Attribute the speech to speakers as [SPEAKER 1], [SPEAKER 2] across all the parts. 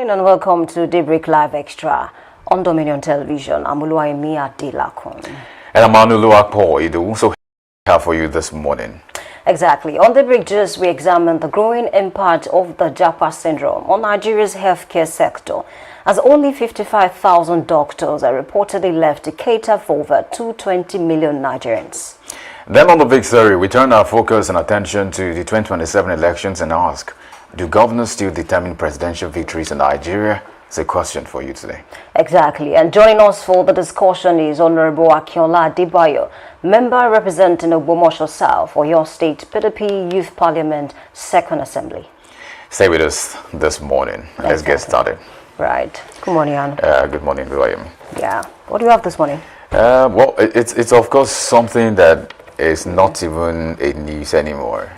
[SPEAKER 1] morning and welcome to Daybreak Live Extra on Dominion Television. I'm Oluwayemi Adelakun.
[SPEAKER 2] And I'm Anuluakpo. It also have for you this morning.
[SPEAKER 1] Exactly. On Daybreak Gist, we examine the growing impact of the Japa syndrome on Nigeria's healthcare sector, as only 55,000 doctors are reportedly left to cater for over 220 million Nigerians.
[SPEAKER 2] Then on the big story, we turn our focus and attention to the 2027 elections and ask, do governors still determine presidential victories in Nigeria? It's a question for you today.
[SPEAKER 1] Exactly. And joining us for the discussion is Honorable Akinola Adebayo, member representing Ogbomoso South for your state PDP Youth Parliament Second Assembly.
[SPEAKER 2] Stay with us this morning.
[SPEAKER 1] Exactly.
[SPEAKER 2] Let's get started.
[SPEAKER 1] Right. Good morning, Anne.
[SPEAKER 2] Good morning, William.
[SPEAKER 1] Yeah. What do you have this morning?
[SPEAKER 2] Well, it's of course something that is not even a news anymore,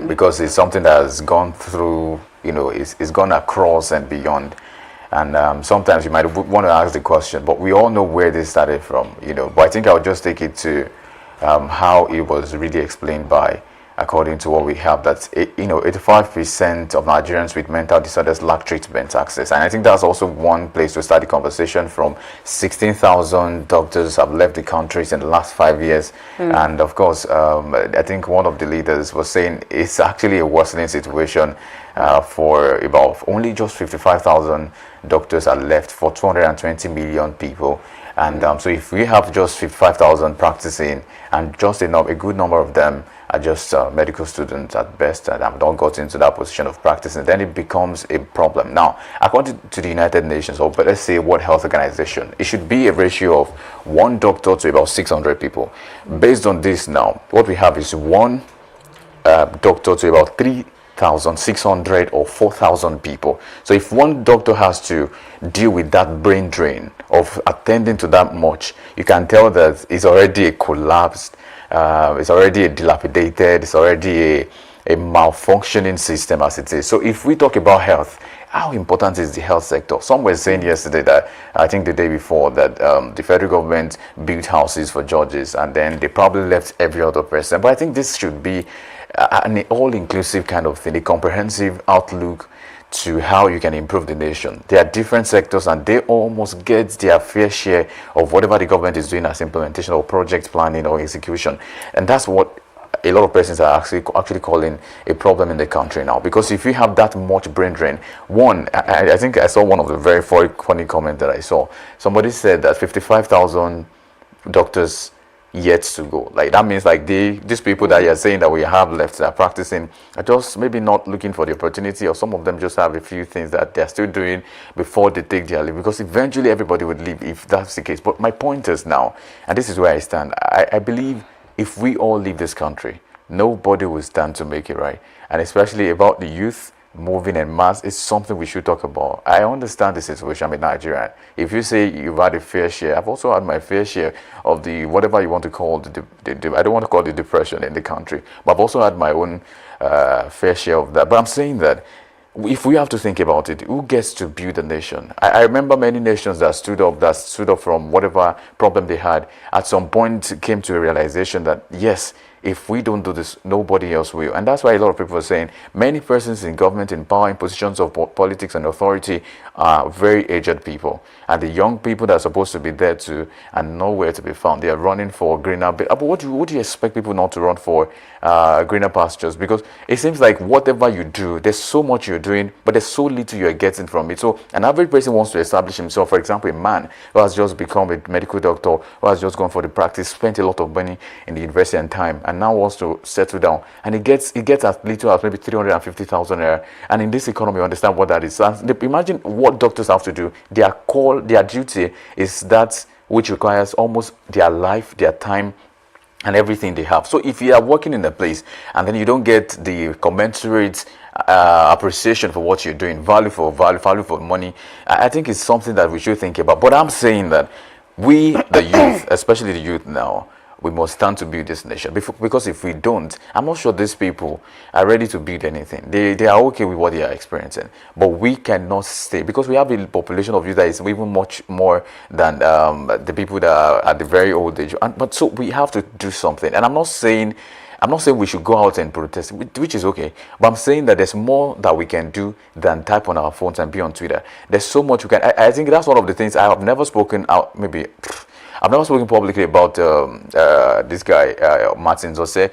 [SPEAKER 2] because it's something that has gone through, it's gone across and beyond. And sometimes you might want to ask the question, but we all know where this started from, But I think I'll just take it to how it was really explained by, according to what we have, that 85% of Nigerians with mental disorders lack treatment access. And I think that's also one place to start the conversation from. 16,000 doctors have left the countries in the last 5 years. And of course, I think one of the leaders was saying it's actually a worsening situation for about only just 55,000 doctors are left for 220 million people. And so if we have just 55,000 practicing and just a good number of them are just medical students at best and have not got into that position of practicing, then it becomes a problem. Now, according to the United Nations, or let's say World Health Organization, it should be a ratio of 1 doctor to about 600 people. Based on this now, what we have is 1 doctor to about 3,600 or 4,000 people. So if 1 doctor has to deal with that brain drain of attending to that much, you can tell that it's already a collapsed, it's already a dilapidated, it's already a malfunctioning system as it is. So if we talk about health, how important is the health sector? Some were saying yesterday that, I think the day before, that the federal government built houses for judges and then they probably left every other person. But I think this should be an all-inclusive kind of thing, a comprehensive outlook to how you can improve the nation. There are different sectors and they almost get their fair share of whatever the government is doing as implementation or project planning or execution. And that's what a lot of persons are actually calling a problem in the country now. Because if you have that much brain drain, I think I saw one of the very funny comments that I saw. Somebody said that 55,000 doctors yet to go. Like that means like these people that you're saying that we have left that are practicing are just maybe not looking for the opportunity, or some of them just have a few things that they're still doing before they take their leave, because eventually everybody would leave if that's the case. But my point is now, and this is where I stand, I believe if we all leave this country, nobody will stand to make it right. And especially about the youth moving en masse is something we should talk about. I understand the situation. I'm a Nigerian. If you say you've had a fair share, I've also had my fair share of the whatever you want to call I don't want to call it depression in the country, but I've also had my own fair share of that. But I'm saying that if we have to think about it, who gets to build a nation? I remember many nations that stood up from whatever problem they had, at some point came to a realization that yes, if we don't do this, nobody else will. And that's why a lot of people are saying many persons in government, in power, in positions of politics and authority are very aged people. And the young people that are supposed to be there too are nowhere to be found. They are running for greener. But what do you expect people not to run for greener pastures? Because it seems like whatever you do, there's so much you're doing, but there's so little you're getting from it. So an average person wants to establish himself. For example, a man who has just become a medical doctor, who has just gone for the practice, spent a lot of money in the university and time, and now wants to settle down, and it gets as little as maybe 350,000 naira. And in this economy, you understand what that is. And imagine what doctors have to do. Their duty is that which requires almost their life, their time, and everything they have. So if you are working in a place and then you don't get the commensurate appreciation for what you're doing, value for money, I think it's something that we should think about. But I'm saying that we, the youth, especially the youth now, we must stand to build this nation. Because if we don't, I'm not sure these people are ready to build anything. They are okay with what they are experiencing. But we cannot stay, because we have a population of youth that is even much more than the people that are at the very old age. But so we have to do something. And I'm not saying I'm not saying we should go out and protest, which is okay, but I'm saying that there's more that we can do than type on our phones and be on Twitter. There's so much we can. I think that's one of the things I have never spoken out. Maybe I've never spoken publicly about this guy Martin Zose,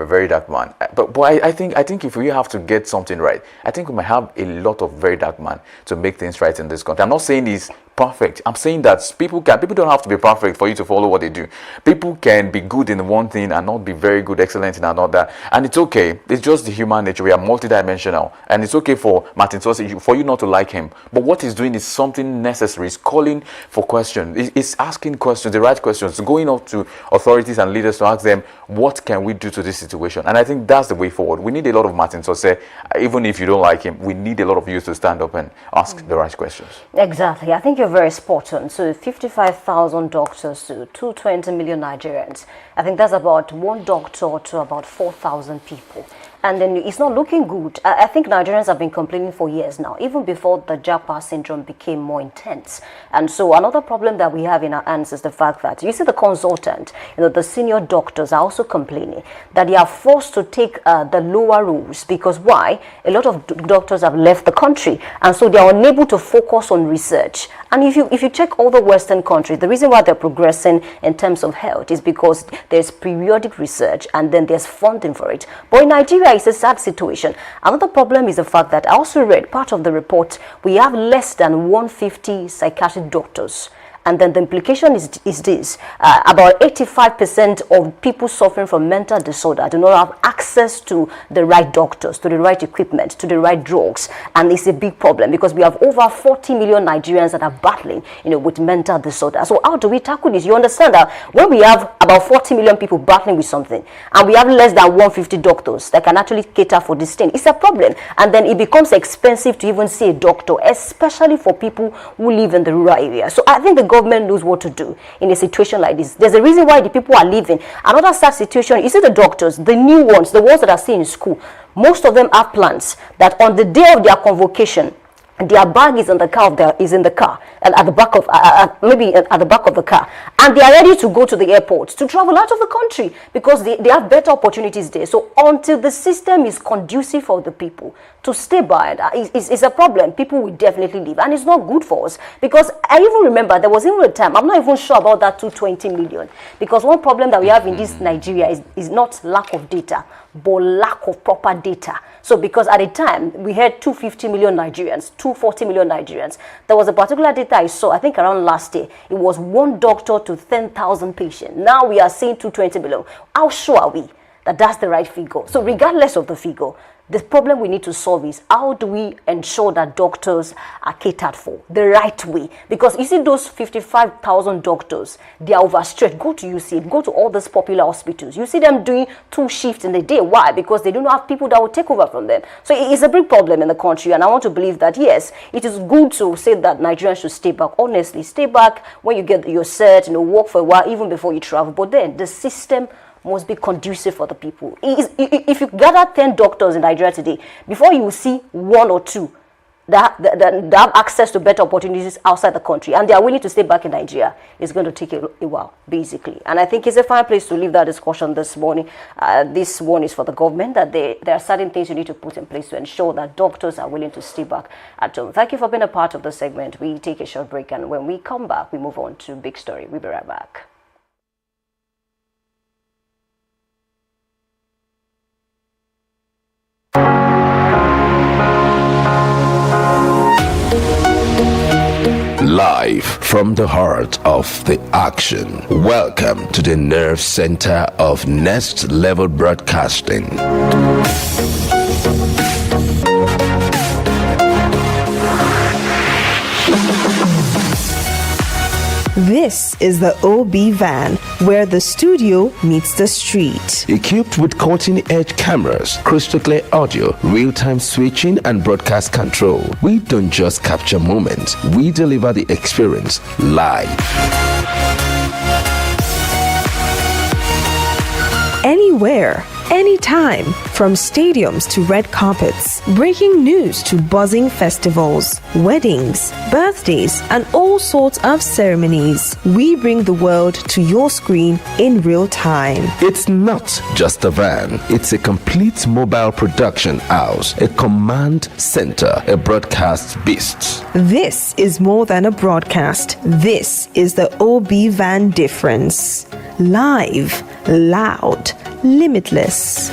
[SPEAKER 2] very dark man. But I think if we have to get something right, I think we might have a lot of very dark man to make things right in this country. I'm not saying he's perfect. I'm saying that people don't have to be perfect for you to follow what they do. People can be good in one thing and not be very good, excellent in another, and it's okay. It's just the human nature. We are multidimensional, and it's okay for Martin Sosi, for you not to like him. But what he's doing is something necessary. He's calling for questions. He's asking questions, the right questions, going up to authorities and leaders to ask them, what can we do to this situation? And I think that's the way forward. We need a lot of Martin Sosi. Even if you don't like him, we need a lot of youth to stand up and ask the right questions.
[SPEAKER 1] Exactly. I think you're very spot on. So 55,000 doctors to 220 million Nigerians. I think that's about one doctor to about 4,000 people. And then it's not looking good. I think Nigerians have been complaining for years now, even before the Japa syndrome became more intense. And so another problem that we have in our hands is the fact that, you see the consultant, the senior doctors are also complaining that they are forced to take the lower roles. Because why? A lot of doctors have left the country, and so they are unable to focus on research. And if you check all the Western countries, the reason why they're progressing in terms of health is because there's periodic research and then there's funding for it. But in Nigeria, it's a sad situation. Another problem is the fact that I also read part of the report, we have less than 150 psychiatric doctors. And then the implication is this, about 85% of people suffering from mental disorder do not have access to the right doctors, to the right equipment, to the right drugs. And it's a big problem because we have over 40 million Nigerians that are battling, with mental disorder. So how do we tackle this? You understand that when we have about 40 million people battling with something, and we have less than 150 doctors that can actually cater for this thing, it's a problem. And then it becomes expensive to even see a doctor, especially for people who live in the rural area. So I think the government knows what to do in a situation like this. There's a reason why the people are leaving. Another sad situation, you see the doctors, the new ones, the ones that are still in school, most of them have plans that on the day of their convocation, their bag is in the car, and at the back of maybe at the back of the car, and they are ready to go to the airport to travel out of the country because they have better opportunities there. So until the system is conducive for the people to stay by, it's a problem. People will definitely leave, and it's not good for us. Because I even remember there was even a time, I'm not even sure about that 220 million, because one problem that we have in this Nigeria is not lack of data, but lack of proper data. So because at the time we had 250 million Nigerians, 240 million Nigerians, there was a particular data I saw, I think around last year, it was one doctor to 10,000 patients. Now we are seeing 220 million. How sure are we that that's the right figure? So regardless of the figure, the problem we need to solve is how do we ensure that doctors are catered for the right way? Because you see those 55,000 doctors, they are overstretched. Go to UC, go to all these popular hospitals. You see them doing 2 shifts in the day. Why? Because they don't have people that will take over from them. So it's a big problem in the country. And I want to believe that, yes, it is good to say that Nigerians should stay back. Honestly, stay back when you get your cert, work for a while, even before you travel. But then the system must be conducive for the people. If you gather 10 doctors in Nigeria today, before you see 1 or 2 that have access to better opportunities outside the country and they are willing to stay back in Nigeria, it's going to take a while, basically. And I think it's a fine place to leave that discussion this morning. This one is for the government, that there are certain things you need to put in place to ensure that doctors are willing to stay back at home. Thank you for being a part of the segment. We take a short break, and when we come back, we move on to Big Story. We'll be right back.
[SPEAKER 3] Live from the heart of the action. Welcome to the nerve center of Next Level Broadcasting.
[SPEAKER 4] This is the OB van, where the studio meets the street.
[SPEAKER 3] Equipped with cutting-edge cameras, crystal clear audio, real-time switching, and broadcast control, we don't just capture moments, we deliver the experience live.
[SPEAKER 4] Anywhere Anywhere, anytime, from stadiums to red carpets, breaking news to buzzing festivals, weddings, birthdays, and all sorts of ceremonies. We bring the world to your screen in real time.
[SPEAKER 3] It's not just a van, it's a complete mobile production house, a command center, a broadcast beast.
[SPEAKER 4] This is more than a broadcast. This is the OB Van difference. Live, loud, limitless.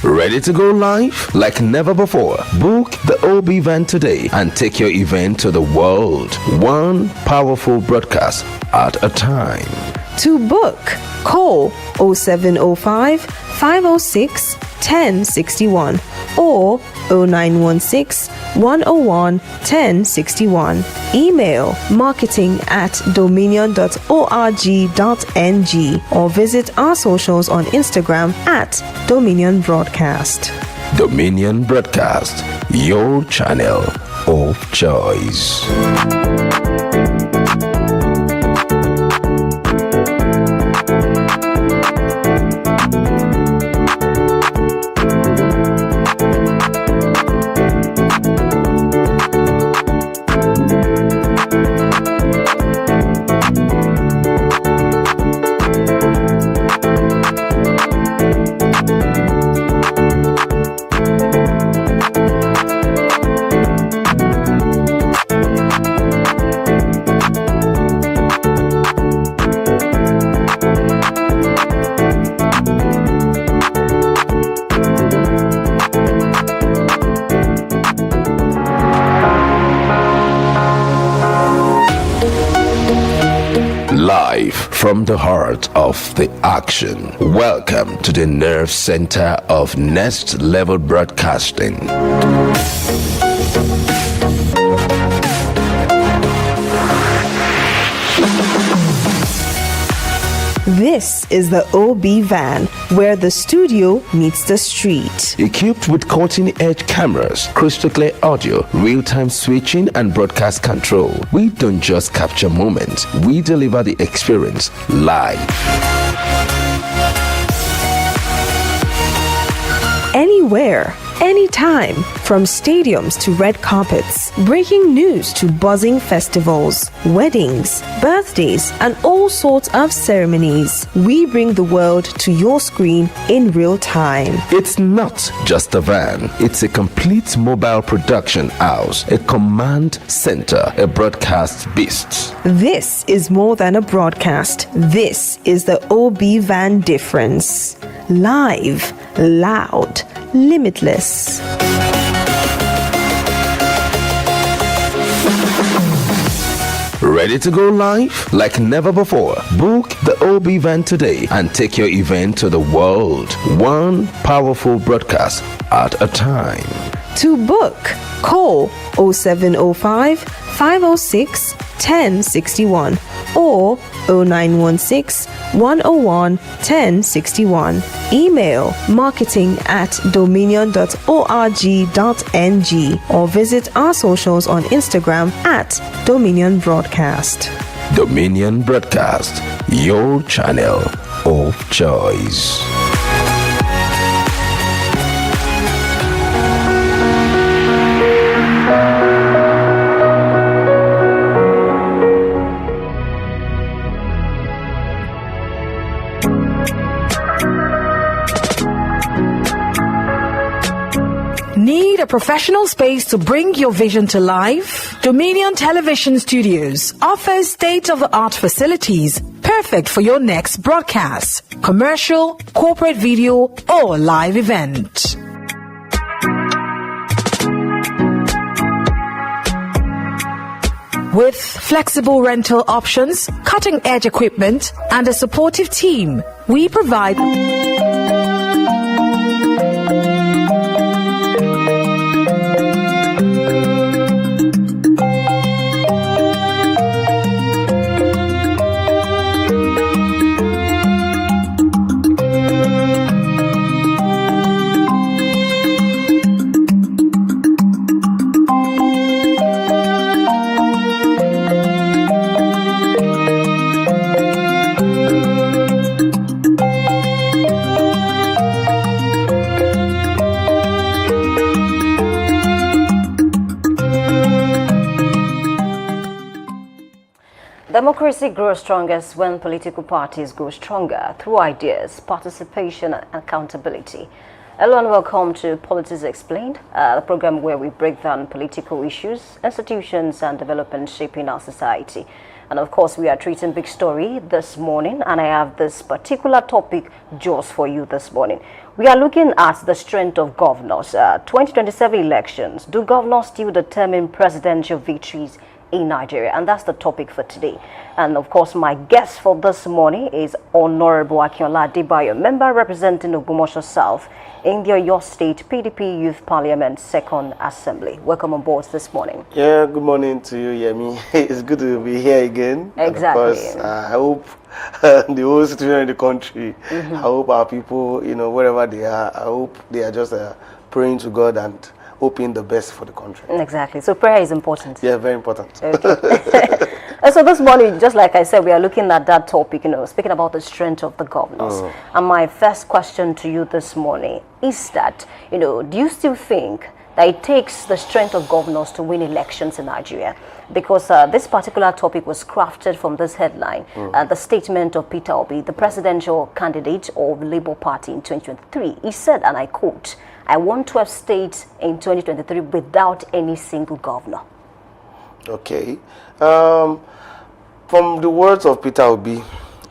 [SPEAKER 3] Ready to go live like never before? Book the OB Van today and take your event to the world. One powerful broadcast at a time.
[SPEAKER 4] To book, call 0705 506 1061 or 0916 101 1061. Email marketing@dominion.org.ng or visit our socials on Instagram @Dominion Broadcast.
[SPEAKER 3] Dominion Broadcast, your channel of choice. Live from the heart of the action. Welcome to the nerve center of next level broadcasting.
[SPEAKER 4] This is the OB Van, where the studio meets the street.
[SPEAKER 3] Equipped with cutting-edge cameras, crystal clear audio, real-time switching, and broadcast control, we don't just capture moments, we deliver the experience live.
[SPEAKER 4] Anywhere, anytime, from stadiums to red carpets, breaking news to buzzing festivals, weddings, birthdays, and all sorts of ceremonies. We bring the world to your screen in real time.
[SPEAKER 3] It's not just a van, it's a complete mobile production house, a command center, a broadcast beast.
[SPEAKER 4] This is more than a broadcast. This is the OB Van difference. Live, loud, limitless.
[SPEAKER 3] Ready to go live like never before? Book the OB Van today and take your event to the world. One powerful broadcast at a time.
[SPEAKER 4] To book, call 0705 506 1061 or 0916 101 1061. Email marketing@dominion.org.ng or visit our socials on Instagram @Dominion Broadcast.
[SPEAKER 3] Dominion Broadcast, your channel of choice.
[SPEAKER 5] Need a professional space to bring your vision to life? Dominion Television Studios offers state-of-the-art facilities perfect for your next broadcast, commercial, corporate video, or live event. With flexible rental options, cutting-edge equipment, and a supportive team, we provide
[SPEAKER 1] Democracy grows strongest when political parties grow stronger through ideas, participation, and accountability. Hello and welcome to Politics Explained, the program where we break down political issues, institutions, and developments shaping our society. And of course, we are treating big story this morning, and I have this particular topic just for you this morning. We are looking at the strength of governors. 2027 elections. Do governors still determine presidential victories in Nigeria? And that's the topic for today. And of course, my guest for this morning is Honorable Akinola Adebayo, member representing Ogbomoso South in the Oyo State PDP Youth Parliament Second Assembly. Welcome on board this morning.
[SPEAKER 6] Yeah, good morning to you, Yemi. It's good to be here again.
[SPEAKER 1] Exactly.
[SPEAKER 6] Because I hope the whole situation in the country, I hope our people, wherever they are, I hope they are just praying to God and hoping the best for the country.
[SPEAKER 1] Exactly. So prayer is important.
[SPEAKER 6] Yeah, very important.
[SPEAKER 1] Okay. And so this morning, just like I said, we are looking at that topic, speaking about the strength of the governors. And my first question to you this morning is that, do you still think that it takes the strength of governors to win elections in Nigeria? Because this particular topic was crafted from this headline, the statement of Peter Obi, the presidential candidate of the Labour Party in 2023. He said, and I quote, "I want 12 states in 2023 without any single governor."
[SPEAKER 6] Okay. From the words of Peter Obi,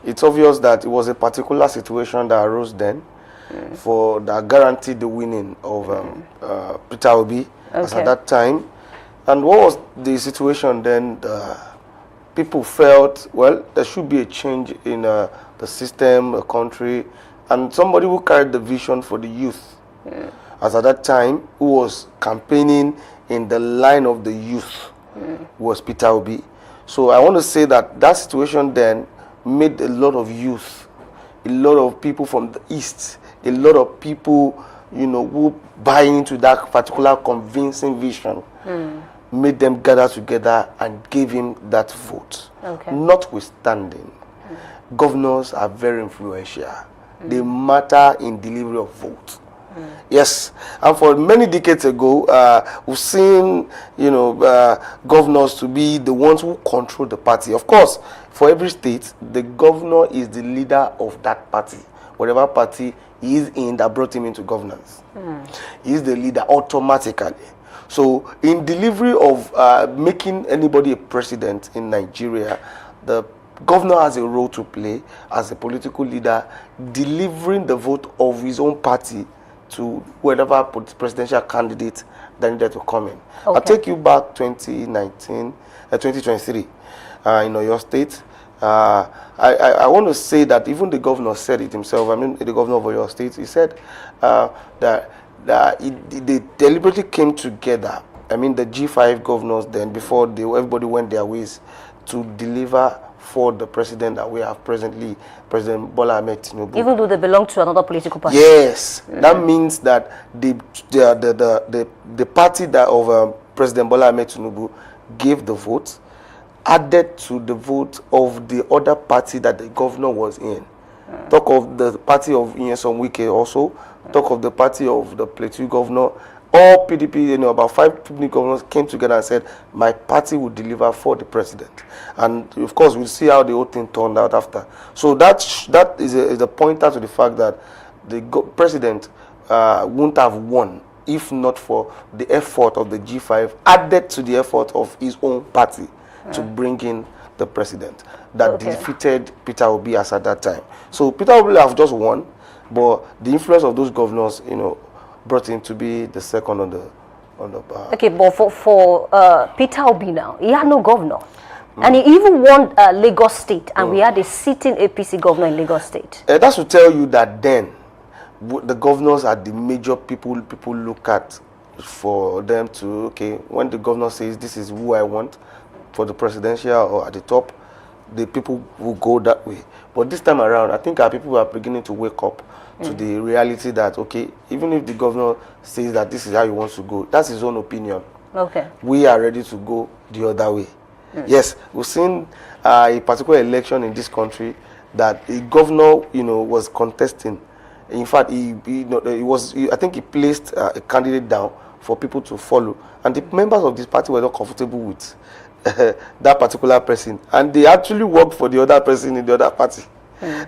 [SPEAKER 6] it's obvious that it was a particular situation that arose then that guaranteed the winning of Peter Obi as at that time. And what was the situation then? People felt, well, there should be a change in the system, the country, and somebody who carried the vision for the youth. As at that time, who was campaigning in the line of the youth was Peter Obi. So I want to say that situation then made a lot of youth, a lot of people from the East, a lot of people, who buy into that particular convincing vision, made them gather together and gave him that vote.
[SPEAKER 1] Okay.
[SPEAKER 6] Notwithstanding, governors are very influential. They matter in delivery of vote. Yes, and for many decades ago, we've seen, governors to be the ones who control the party. Of course, for every state, the governor is the leader of that party, whatever party he is in that brought him into governance. He is the leader automatically. So, in delivery of making anybody a president in Nigeria, the governor has a role to play as a political leader, delivering the vote of his own party to whatever presidential candidate that needed to come in. Okay. I'll take you back 2023 in Oyo State. I want to say that even the governor said it himself. I mean, the governor of Oyo State, he said that they deliberately came together. I mean, the G5 governors then, before everybody went their ways, to deliver for the president that we have presently, President Bola Ahmed Tinubu.
[SPEAKER 1] Even though they belong to another political party.
[SPEAKER 6] Yes, that means that the party that of President Bola Ahmed Tinubu gave the vote, added to the vote of the other party that the governor was in. Talk of the party of Nyesom Wike also. Talk of the party of the Plateau governor. All PDP, about 5 PDP governors came together and said, my party will deliver for the president. And of course, we'll see how the whole thing turned out after. So that is a pointer to the fact that the president wouldn't have won if not for the effort of the G5 added to the effort of his own party to bring in the president that defeated Peter Obi as at that time. So Peter Obi have just won, but the influence of those governors, brought him to be the second on the
[SPEAKER 1] Okay, but for Peter Obi now, he had no governor. And he even won Lagos State, and we had a sitting APC governor in Lagos State.
[SPEAKER 6] That's to tell you that then, the governors are the major people look at for them to, when the governor says this is who I want for the presidential or at the top, the people will go that way. But this time around, I think our people are beginning to wake up to the reality that, even if the governor says that this is how he wants to go, that's his own opinion.
[SPEAKER 1] Okay.
[SPEAKER 6] We are ready to go the other way. Yes, we've seen a particular election in this country that a governor, was contesting. In fact, I think he placed a candidate down for people to follow, and the members of this party were not comfortable with that particular person, and they actually work for the other person in the other party.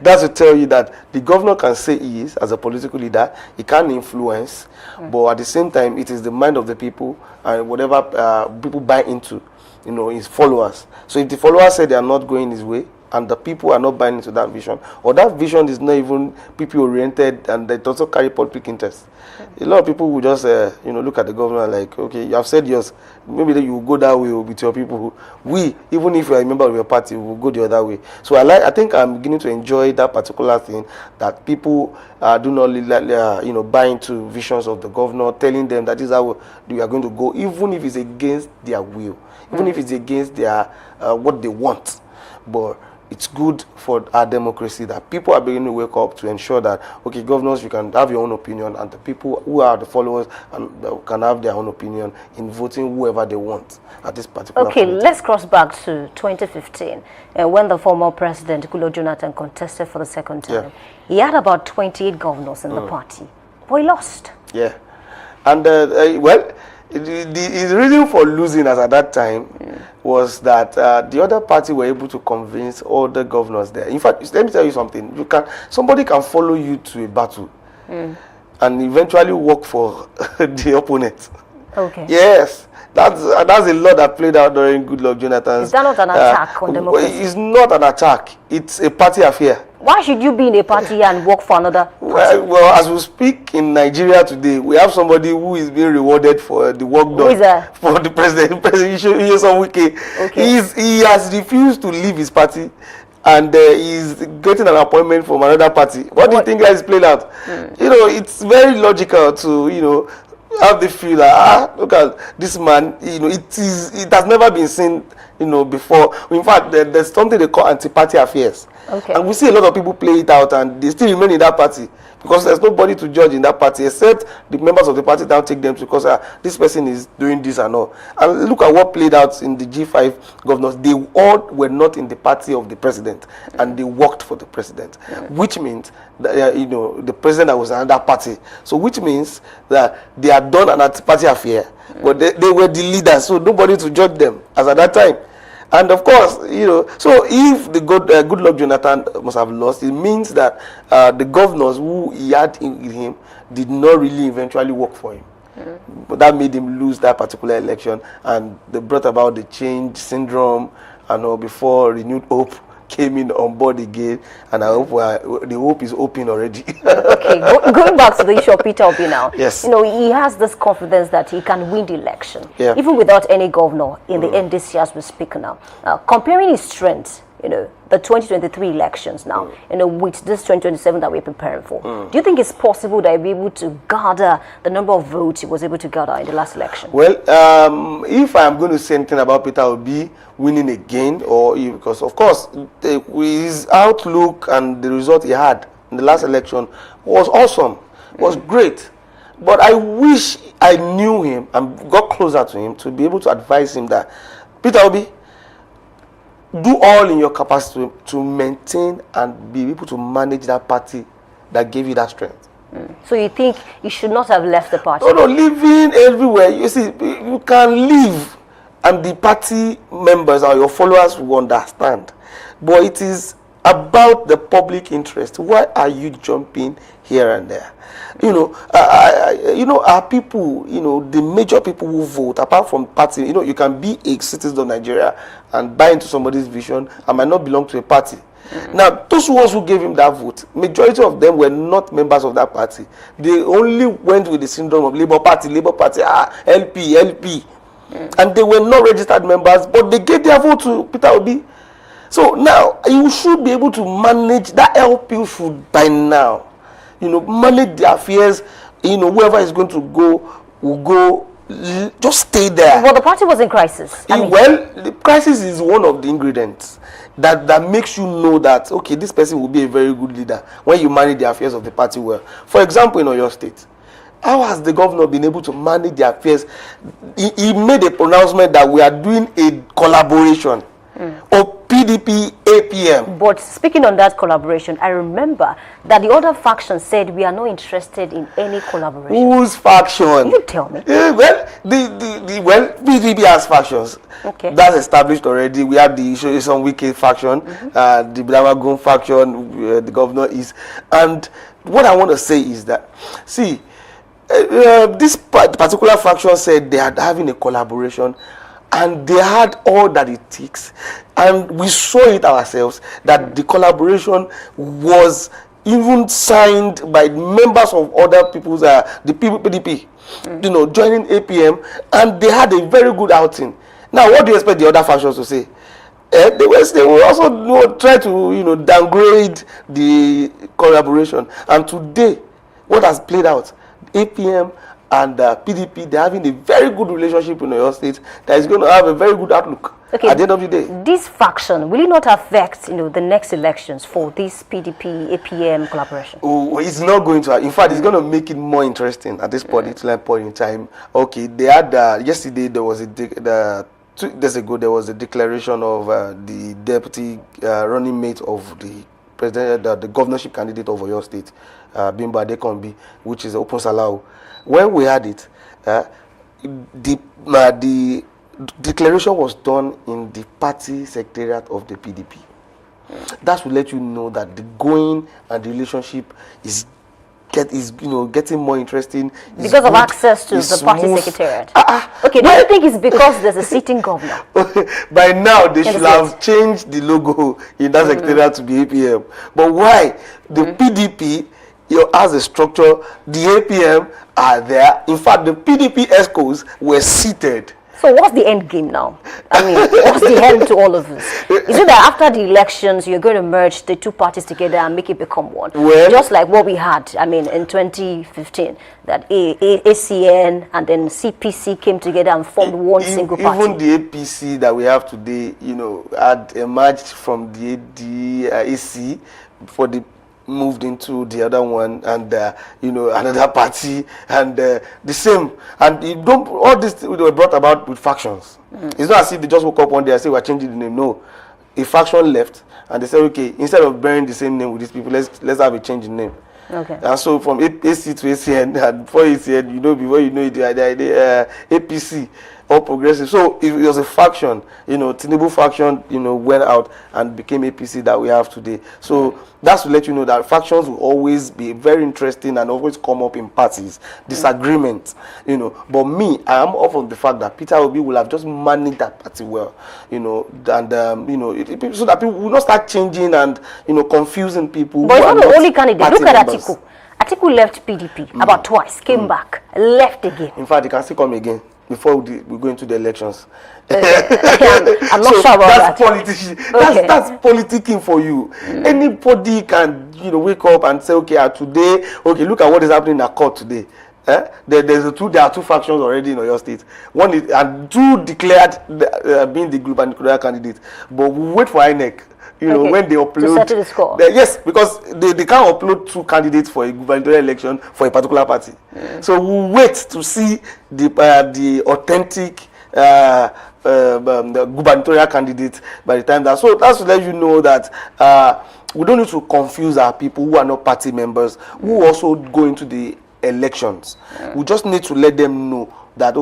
[SPEAKER 6] That's to tell you that the governor can say he is, as a political leader, he can influence, but at the same time, it is the mind of the people and whatever people buy into, his followers. So if the followers say they are not going his way, and the people are not buying into that vision, or that vision is not even people-oriented, and they also carry public interest. A lot of people will just, look at the governor like, okay, you have said yours, maybe you will go that way with your people. We, even if you are a member of your party, will go the other way. So I think I'm beginning to enjoy that particular thing, that people do not, buy into visions of the governor, telling them that this is how we are going to go, even if it's against their will, even if it's against their what they want. But it's good for our democracy that people are beginning to wake up to ensure that, okay, governors, you can have your own opinion, and the people who are the followers can have their own opinion in voting whoever they want at this particular
[SPEAKER 1] Okay,
[SPEAKER 6] point.
[SPEAKER 1] let's cross back to 2015, when the former president, Goodluck Jonathan, contested for the second time.
[SPEAKER 6] Yeah.
[SPEAKER 1] He had about 28 governors in the party, but he lost.
[SPEAKER 6] Yeah. And, the reason for losing us at that time was that the other party were able to convince all the governors there. In fact, let me tell you something. Somebody can follow you to a battle and eventually work for the opponent.
[SPEAKER 1] Okay.
[SPEAKER 6] Yes. That's a lot that played out during Goodluck Jonathan's.
[SPEAKER 1] Is that not an attack on democracy?
[SPEAKER 6] It's not an attack. It's a party affair.
[SPEAKER 1] Why should you be in a party and work for another party?
[SPEAKER 6] Well, as we speak in Nigeria today, we have somebody who is being rewarded for the work done.
[SPEAKER 1] Who is that?
[SPEAKER 6] For the president. Okay. He has refused to leave his party, and he's getting an appointment from another party. What do you think that is played out? It's very logical to, have the feel that, look at this man, it has never been seen, before. In fact, there's something they call anti-party affairs.
[SPEAKER 1] Okay.
[SPEAKER 6] And we see a lot of people play it out, and they still remain in that party because there's nobody to judge in that party except the members of the party that take them to, because this person is doing this and all. And look at what played out in the G5 governors. They all were not in the party of the president, and they worked for the president, which means that, the president that was another party. So which means that they had done an anti-party affair, but they were the leaders, so nobody to judge them as at that time. And of course, so if the Goodluck Jonathan must have lost, it means that the governors who he had with him did not really eventually work for him. But that made him lose that particular election, and they brought about the change syndrome, and before renewed hope came in on board again, and I hope the hope is open already.
[SPEAKER 1] Okay, going back to the issue of Peter Obi now.
[SPEAKER 6] Yes.
[SPEAKER 1] He has this confidence that he can win the election,
[SPEAKER 6] Yeah.
[SPEAKER 1] even without any governor in the NDC as we speak now. Comparing his strength, the 2023 elections now, with this 2027 that we're preparing for, do you think it's possible that he'll be able to gather the number of votes he was able to gather in the last election?
[SPEAKER 6] Well, if I'm going to say anything about Peter Obi winning again, because of course his outlook and the result he had in the last election was awesome, was great. But I wish I knew him and got closer to him to be able to advise him that, Peter Obi, do all in your capacity to maintain and be able to manage that party that gave you that strength.
[SPEAKER 1] So you think he should not have left the party?
[SPEAKER 6] No, living everywhere. You see, you can live, and the party members or your followers will understand. But it is about the public interest. Why are you jumping here and there? Our people, the major people who vote, apart from party, you can be a citizen of Nigeria and buy into somebody's vision and might not belong to a party. Now, those ones who gave him that vote, majority of them were not members of that party. They only went with the syndrome of Labour Party, LP. And they were not registered members, but they gave their vote to Peter Obi. So now, you should be able to manage that. LP should by now, manage the affairs. Whoever is going to go will go. Just stay there.
[SPEAKER 1] Well, the party was in crisis.
[SPEAKER 6] The crisis is one of the ingredients that makes you know that, okay, this person will be a very good leader when you manage the affairs of the party well. For example, in Oyo State, how has the governor been able to manage the affairs? He made a pronouncement that we are doing a collaboration of PDP, APM.
[SPEAKER 1] But speaking on that collaboration, I remember that the other faction said we are not interested in any collaboration.
[SPEAKER 6] Whose faction?
[SPEAKER 1] You tell me.
[SPEAKER 6] Well, PDP has factions.
[SPEAKER 1] Okay.
[SPEAKER 6] That's established already. We have the some wicked faction, the Blamagun faction, the governor is. And what I want to say is that, see, this particular faction said they are having a collaboration, and they had all that it takes, and we saw it ourselves that the collaboration was even signed by members of other people's the PDP, joining APM, and they had a very good outing. Now, what do you expect the other factions to say? They will also try to downgrade the collaboration. And today, what has played out, APM and PDP, they're having a very good relationship in Oyo State that is going to have a very good outlook at the end of the day.
[SPEAKER 1] This faction, will it not affect the next elections for this PDP APM collaboration?
[SPEAKER 6] Oh, it's not going to. In fact, it's going to make it more interesting at this particular point in time. Okay, they had yesterday there was 2 days ago there was a declaration of the deputy running mate of the president, the governorship candidate of Oyo State, Bimbo Adekombi, which is Open Salau. When we had it, the declaration was done in the party secretariat of the PDP. That will let you know that the going and the relationship is getting more interesting.
[SPEAKER 1] Because of access to the party secretariat. Okay, do you think it's because there's a sitting governor?
[SPEAKER 6] By now, they should have changed the logo in that secretariat to be APM. But why? The PDP has a structure, the APM are there. In fact, the PDP ESCOs were seated.
[SPEAKER 1] So what's the end game now? I mean, what's the end to all of this? Is it that after the elections, you're going to merge the two parties together and make it become one?
[SPEAKER 6] Well,
[SPEAKER 1] just like what we had, I mean, in 2015, that ACN and then CPC came together and formed one single party.
[SPEAKER 6] Even the APC that we have today, had emerged from the AC before the moved into the other one, and another party, and the same, and all this were brought about with factions. It's not as if they just woke up one day and say we're changing the name. No, a faction left and they said, okay, instead of bearing the same name with these people, let's have a change in name. Okay. And so from AC to ACN, and before ACN, before you know it, the APC, all progressive. So it was a faction, Tinubu faction, went out and became APC that we have today. So that's to let you know that factions will always be very interesting and always come up in parties, disagreements, But me, I am off on the fact that Peter Obi will have just managed that party well, and so that people will not start changing and confusing people.
[SPEAKER 1] But it's not the only candidate. Look at Atiku. Atiku left PDP about twice, came back, left again.
[SPEAKER 6] In fact, he can still come again before we go into the elections.
[SPEAKER 1] I'm not sure about that.
[SPEAKER 6] That's politicking for you. Anybody can wake up and say, okay, today, look at what is happening in the court today. There are two factions already in Oyo State. One is, and two declared being the gubernatorial candidate. But we wait for INEC. When they upload,
[SPEAKER 1] to settle the score.
[SPEAKER 6] Yes, because they can't upload two candidates for a gubernatorial election for a particular party. So we'll wait to see the authentic the gubernatorial candidate by the time that. So that's to let you know that we don't need to confuse our people who are not party members who also go into the elections. We just need to let them know that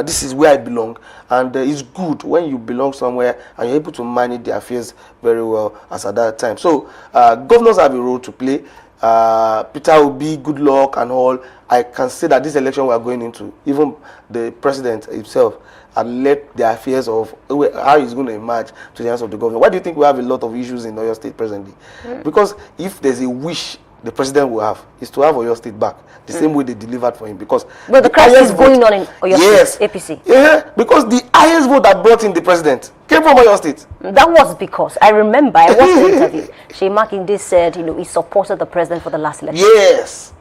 [SPEAKER 6] this is where I belong, and it's good when you belong somewhere and you're able to manage the affairs very well as at that time. So governors have a role to play. Peter Obi, good luck and all. I can say that this election we are going into, even the president himself and let the affairs of how he's going to emerge to the hands of the governor. Why do you think we have a lot of issues in Oyo State presently? Because if there's a wish the president will have is to have Oyo State back the same way they delivered for him, because
[SPEAKER 1] the crisis is going on in Oyo State, APC.
[SPEAKER 6] Yeah, because the highest vote that brought in the president came from Oyo State.
[SPEAKER 1] That was because I remember I watched the interview. Shey Makinde said, he supported the president for the last election.
[SPEAKER 6] Yes.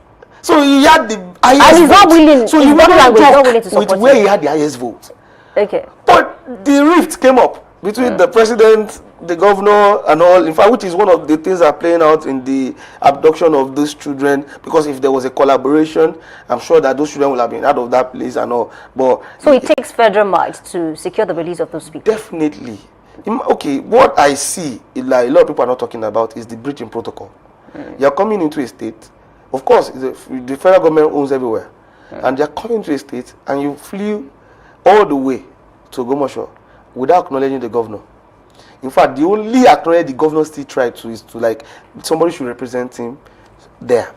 [SPEAKER 6] So he had the highest
[SPEAKER 1] and he's
[SPEAKER 6] vote.
[SPEAKER 1] not willing.
[SPEAKER 6] So
[SPEAKER 1] he's not willing to support
[SPEAKER 6] with where he had the highest vote.
[SPEAKER 1] Okay.
[SPEAKER 6] But the rift came up between the president, the governor, and all. In fact, which is one of the things that are playing out in the abduction of these children. Because if there was a collaboration, I'm sure that those children will have been out of that place and all. But
[SPEAKER 1] so it takes federal might to secure the release of those people.
[SPEAKER 6] Definitely. Okay, what I see, like a lot of people are not talking about, is the breach in protocol. You're coming into a state, of course, the federal government owns everywhere, and you're coming into a state and you flew all the way to Gomosho without acknowledging the governor. In fact, the only acknowledge the governor still tried to is to, like, somebody should represent him there.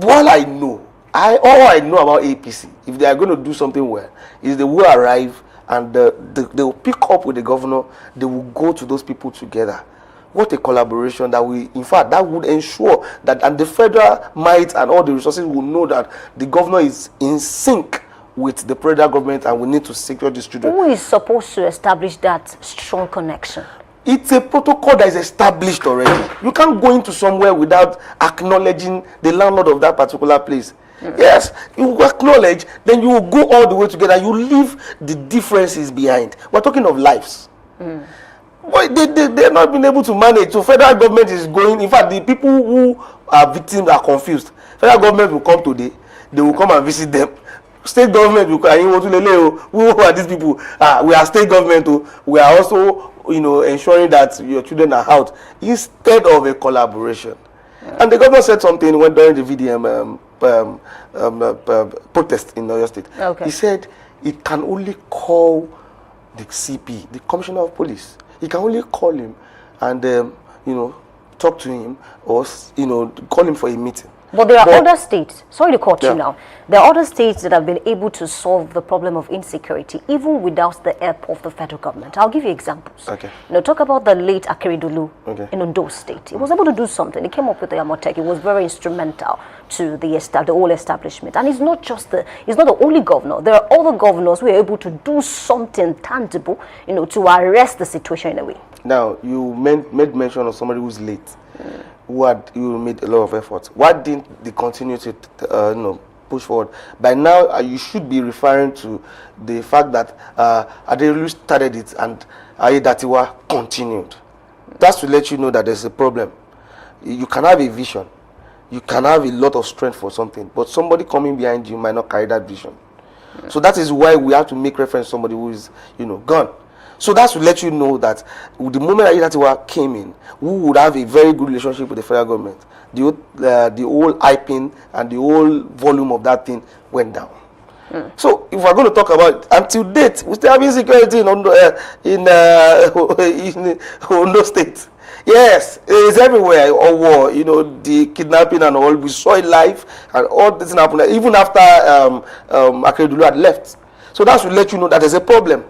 [SPEAKER 6] All I know about APC, if they are going to do something well, is they will arrive and they will pick up with the governor. They will go to those people together. What a collaboration that that would ensure that, and the federal might and all the resources will know that the governor is in sync with the federal government, and we need to secure these children.
[SPEAKER 1] Who is supposed to establish that strong connection?
[SPEAKER 6] It's a protocol that is established already. You can't go into somewhere without acknowledging the landlord of that particular place. Yes, you acknowledge, then you will go all the way together. You leave the differences behind. We're talking of lives. But they're not been able to manage. So federal government is going. In fact, the people who are victims are confused. Federal government will come today. They will come and visit them. State government will come. Who are these people? We are state government. We are also, ensuring that your children are out, instead of a collaboration. And the governor said something when during the VDM protest in Oyo State.
[SPEAKER 1] Okay.
[SPEAKER 6] He said he can only call the CP, the Commissioner of Police. He can only call him and talk to him, or call him for a meeting.
[SPEAKER 1] But there are other states, sorry to cut you
[SPEAKER 6] Yeah.
[SPEAKER 1] now, there are other states that have been able to solve the problem of insecurity even without the help of the federal government. I'll give you examples.
[SPEAKER 6] Okay.
[SPEAKER 1] Talk about the late Akeredolu
[SPEAKER 6] Okay.
[SPEAKER 1] in Ondo State. He was able to do something. He came up with the Amotek. It was very instrumental to the whole establishment. And he's not the only governor. There are other governors who are able to do something tangible, to arrest the situation in a way.
[SPEAKER 6] Now, you made mention of somebody who's late, you made a lot of efforts. Why didn't they continue to push forward? By now, you should be referring to the fact that Aderelu started it and Ayedatiwa continued. That's to let you know that there's a problem. You can have a vision. You can have a lot of strength for something, but somebody coming behind you might not carry that vision. So that is why we have to make reference to somebody who is, gone. So that's to let you know that the moment Ayedatiwa came in, we would have a very good relationship with the federal government. The whole hyping and the whole volume of that thing went down. So if we're going to talk about, until date, we still have insecurity in Ondo State. Yes, it's everywhere. Or war, the kidnapping and all. We saw it live, and all this happened even after Akeredolu had left. So that's to let you know that there's a problem.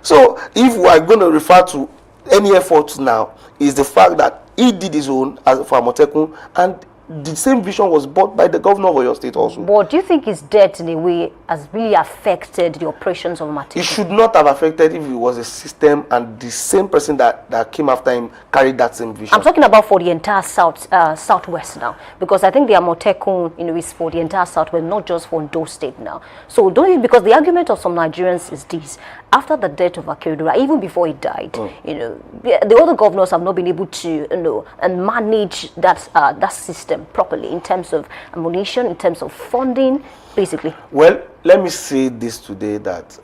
[SPEAKER 6] So if we are going to refer to any efforts now, is the fact that he did his own as for Amotekun, and the same vision was bought by the governor of Oyo State also.
[SPEAKER 1] But do you think his death in a way has really affected the operations of Amotekun?
[SPEAKER 6] It should not have affected if it was a system and the same person that came after him carried that same vision.
[SPEAKER 1] I'm talking about for the entire southwest now, because I think the Amotekun, is for the entire southwest, not just for Ondo State now. So because the argument of some Nigerians is this: after the death of Akeredolu, even before he died, the other governors have not been able to, and manage that system properly in terms of ammunition, in terms of funding, basically.
[SPEAKER 6] Well, let me say this today, that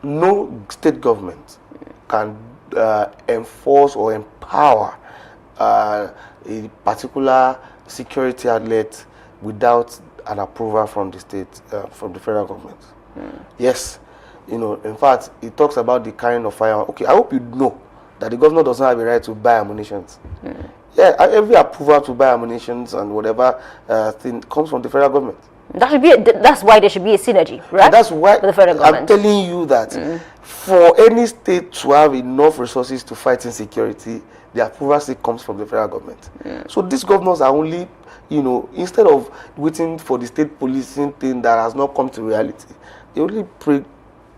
[SPEAKER 6] no state government can enforce or empower a particular security outlet without an approval from the state, from the federal government. Yes, in fact, it talks about the carrying of firearms. Okay, I hope you know that the governor doesn't have a right to buy ammunition. Yeah, every approval to buy ammunition and whatever thing comes from the federal government.
[SPEAKER 1] That's why there should be a synergy, right?
[SPEAKER 6] And that's why
[SPEAKER 1] the federal government.
[SPEAKER 6] I'm telling you that for any state to have enough resources to fight insecurity, the approval still comes from the federal government. So these governors are only, instead of waiting for the state policing thing that has not come to reality, they only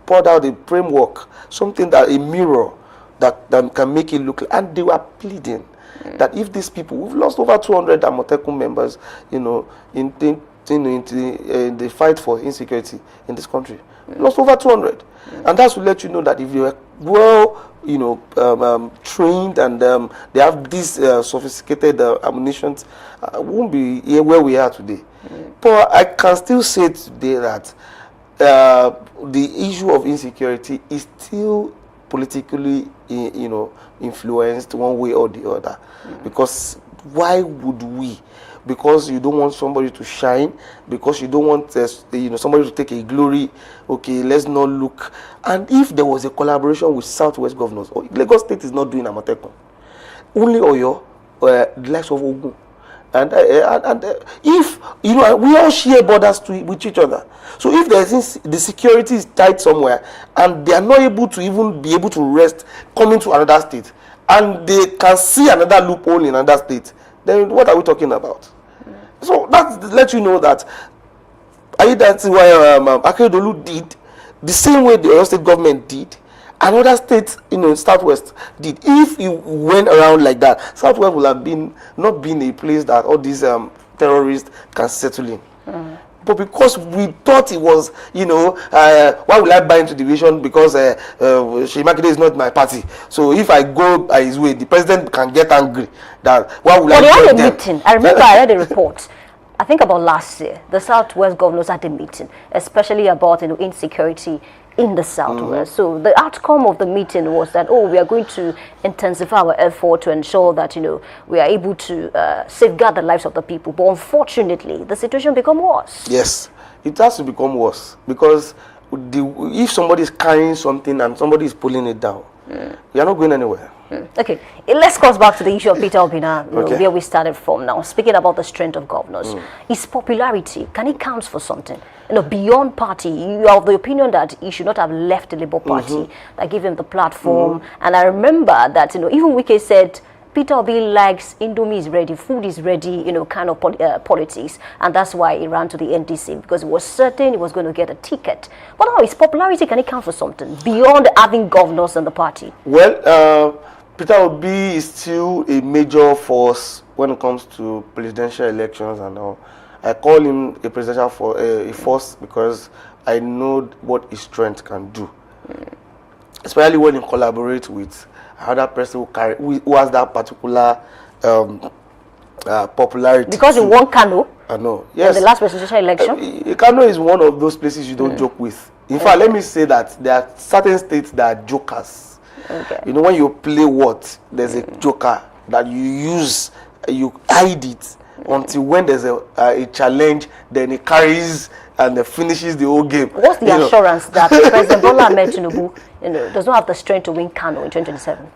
[SPEAKER 6] poured out a framework, something that a mirror that can make it look like, and they were pleading that if these people, we've lost over 200 Amotekun members, in the fight for insecurity in this country. Lost over 200. And that's to let you know that if you are well, trained and they have these sophisticated ammunition, won't be here where we are today. But I can still say today that the issue of insecurity is still politically, influenced one way or the other. Because why would we? Because you don't want somebody to shine, because you don't want somebody to take a glory. Okay, let's not look. And if there was a collaboration with Southwest governors, Lagos State is not doing Amatekun. Only Oyo, the likes of Ogun. And if we all share borders with each other, so if the security is tight somewhere and they are not able to even be able to rest coming to another state, and they can see another loophole in another state, then what are we talking about? So that lets you know that that's why Akeredolu did the same way the Oyo State government did. Another state, Southwest did. If you went around like that, Southwest would have not been a place that all these terrorists can settle in. But because we thought it was, why will I buy into division? Because Seyi Makinde is not my party. So if I go his way, the president can get angry. That why will I
[SPEAKER 1] they had a
[SPEAKER 6] them?
[SPEAKER 1] meeting. I remember I read a report. I think about last year, the Southwest governors had a meeting, especially about insecurity in the Southwest. So the outcome of the meeting was that, we are going to intensify our effort to ensure that, we are able to safeguard the lives of the people. But unfortunately, the situation become worse.
[SPEAKER 6] Yes, it has to become worse because if somebody is carrying something and somebody is pulling it down, we are not going anywhere.
[SPEAKER 1] Okay, let's go back to the issue of Peter Obina, where we started from now. Speaking about the strength of governors, his popularity, can it count for something? Beyond party, you are of the opinion that he should not have left the Labour Party, that gave him the platform. And I remember that, even Wike said, Peter Obi likes Indomie is ready, food is ready, kind of politics. And that's why he ran to the NDC, because he was certain he was going to get a ticket. But now his popularity, can it count for something beyond having governors in the party?
[SPEAKER 6] Well, Peter Obi is still a major force when it comes to presidential elections and all. I call him a presidential force because I know what his strength can do. Especially when he collaborates with another person who has that particular popularity.
[SPEAKER 1] Because he won Kano.
[SPEAKER 6] I know. Yes.
[SPEAKER 1] In the last presidential election.
[SPEAKER 6] Kano is one of those places you don't joke with. In fact, let me say that there are certain states that are jokers. Okay. When you play there's a joker that you use, you hide it until when there's a challenge, then it carries and finishes the whole game.
[SPEAKER 1] What's the assurance that President Bola Ahmed Tinubu does not have the strength to win Kano in 2027?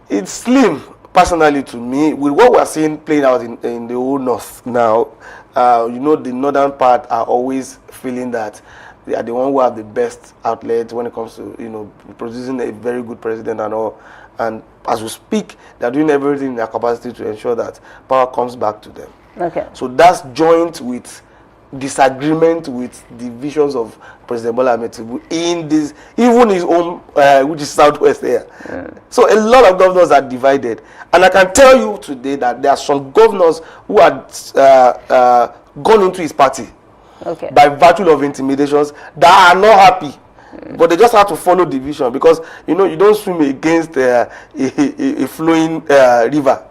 [SPEAKER 6] It's slim, personally, to me. With what we're seeing playing out in the whole north now, the northern part are always feeling that they are the one who have the best outlets when it comes to producing a very good president and all. And as we speak, they are doing everything in their capacity to ensure that power comes back to them.
[SPEAKER 1] Okay.
[SPEAKER 6] So that's joined with disagreement with the visions of President Bola Ahmed Tinubu in this, even his own, which is Southwest here. So a lot of governors are divided, and I can tell you today that there are some governors who had gone into his party. Okay. By virtue of intimidations that are not happy, but they just have to follow the vision because you don't swim against a flowing river,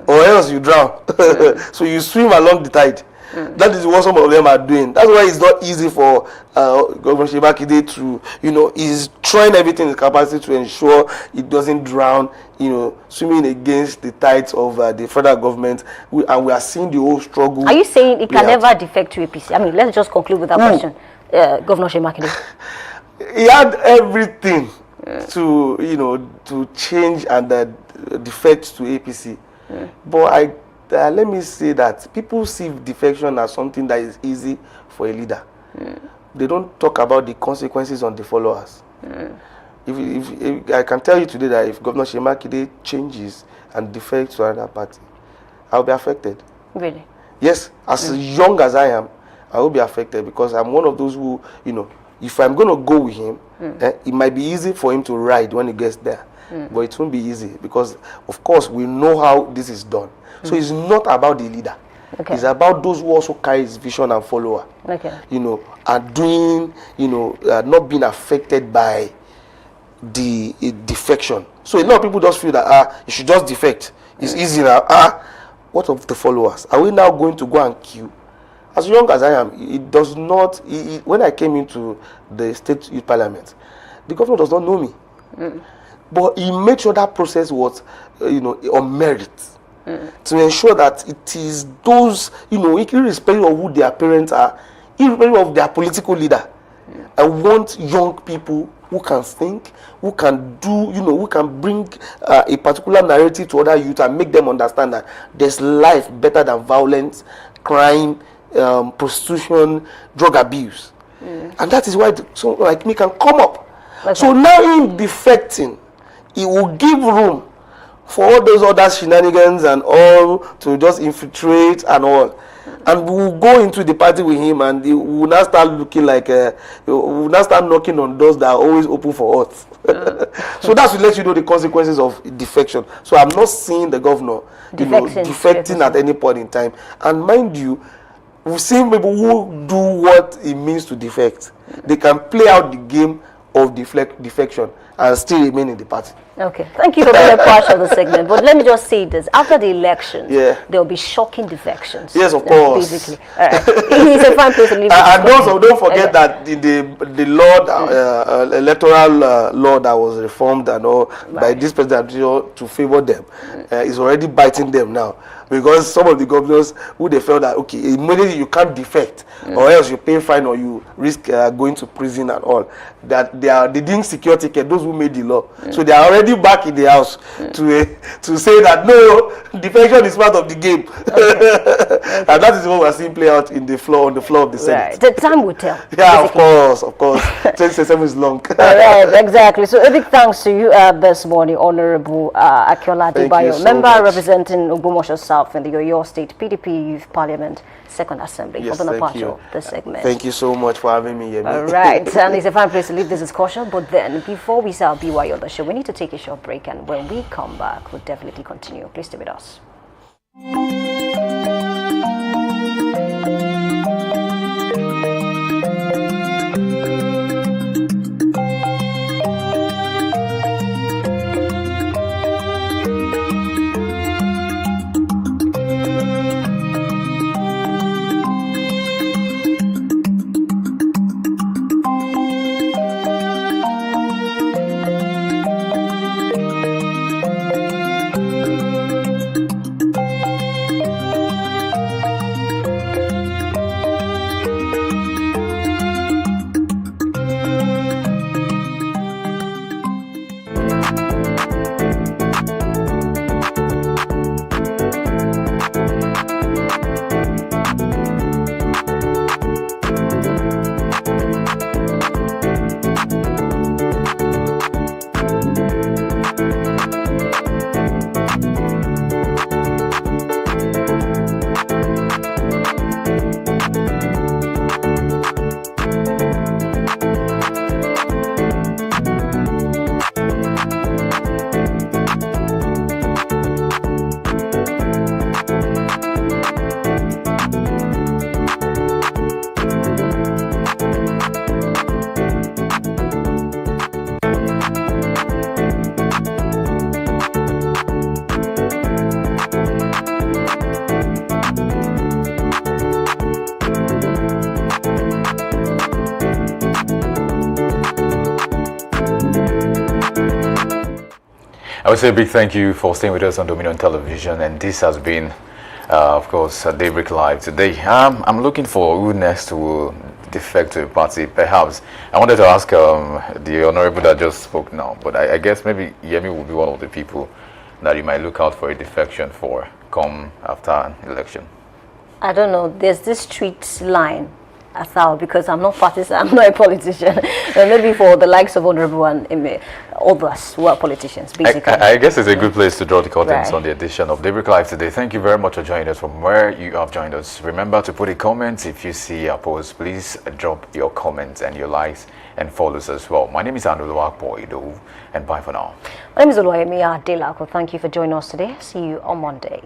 [SPEAKER 6] or else you drown. So you swim along the tide. That is what some of them are doing. That's why it's not easy for Governor Seyi Makinde to, he's trying everything in his capacity to ensure it doesn't drown, swimming against the tides of the federal government. And we are seeing the whole struggle. Are
[SPEAKER 1] you saying it can never defect to APC? I mean, let's just conclude with that question. Governor Seyi Makinde.
[SPEAKER 6] He had everything to change and defect to APC. But let me say that people see defection as something that is easy for a leader. They don't talk about the consequences on the followers. If I can tell you today that if Governor Seyi Makinde changes and defects to another party, I'll be affected.
[SPEAKER 1] Really?
[SPEAKER 6] Yes, as young as I am, I will be affected because I'm one of those who, if I'm going to go with him, it might be easy for him to ride when he gets there. But it won't be easy because, of course, we know how this is done. So it's not about the leader. Okay. It's about those who also carry his vision and follower. Okay. Are doing, not being affected by the defection. So a lot of people just feel that you should just defect. It's easy now. What of the followers? Are we now going to go and queue? As young as I am, it does not. When I came into the state youth parliament, the governor does not know me. But he made sure that process was, on merit. To ensure that it is those, irrespective of who their parents are, irrespective of their political leader. I want young people who can think, who can do, who can bring a particular narrative to other youth and make them understand that there's life better than violence, crime, prostitution, drug abuse. And that is why someone like me can come up. So now in defecting, it will give room for all those other shenanigans and all to just infiltrate and all. And we will go into the party with him, and we will now start looking like we will now start knocking on doors that are always open for us. So that's to let you know the consequences of defection. So I'm not seeing the governor defecting at any point in time. And mind you, we've seen people who do what it means to defect. They can play out the game of defection and still remain in the party.
[SPEAKER 1] Okay, thank you for being a part of the segment. But let me just say this: after the elections, there will be shocking defections.
[SPEAKER 6] Yes, of course.
[SPEAKER 1] Basically, it's a fine place to live.
[SPEAKER 6] And also, don't forget that the law, electoral law that was reformed and all by this president to favor them is already biting them now, because some of the governors who they felt that immediately you can't defect or else you pay fine or you risk going to prison and all, that they didn't secure ticket, those who made the law, so they are already back in the house to say that no, defection is part of the game. And that is what we're seeing play out on the floor of the Senate.
[SPEAKER 1] The time will tell.
[SPEAKER 6] Yeah, of course. 2027 is long.
[SPEAKER 1] Right, exactly. So a big thanks to you this morning, Honorable Akiola Adebayo, member representing Ogbomoso South in the Oyo State PDP Youth Parliament Second Assembly, for the part of this segment.
[SPEAKER 6] Thank you so much for having me here.
[SPEAKER 1] All right, and it's a fine place to leave this discussion. But then, before we start BY on the show, we need to take a short break, and when we come back, we'll definitely continue. Please stay with us.
[SPEAKER 2] I would say a big thank you for staying with us on Dominion Television, and this has been, of course, Daybreak Live today. I'm looking for who next will defect to a party. Perhaps I wanted to ask the honorable that just spoke now, but I guess maybe Yemi will be one of the people that you might look out for a defection for come after an election. I
[SPEAKER 1] don't know. There's this street line. Because I'm not partisan, I'm not a politician. Maybe for the likes of Honorable and others who are politicians, basically.
[SPEAKER 2] I guess it's a good place to draw the curtains on the edition of Daybreak Live today. Thank you very much for joining us from where you have joined us. Remember to put a comment if you see our post. Please drop your comments and your likes and follows as well. My name is Andrew Ido, and bye for now.
[SPEAKER 1] My name is Oluwayemi Adelako. Thank you for joining us today. See you on Monday.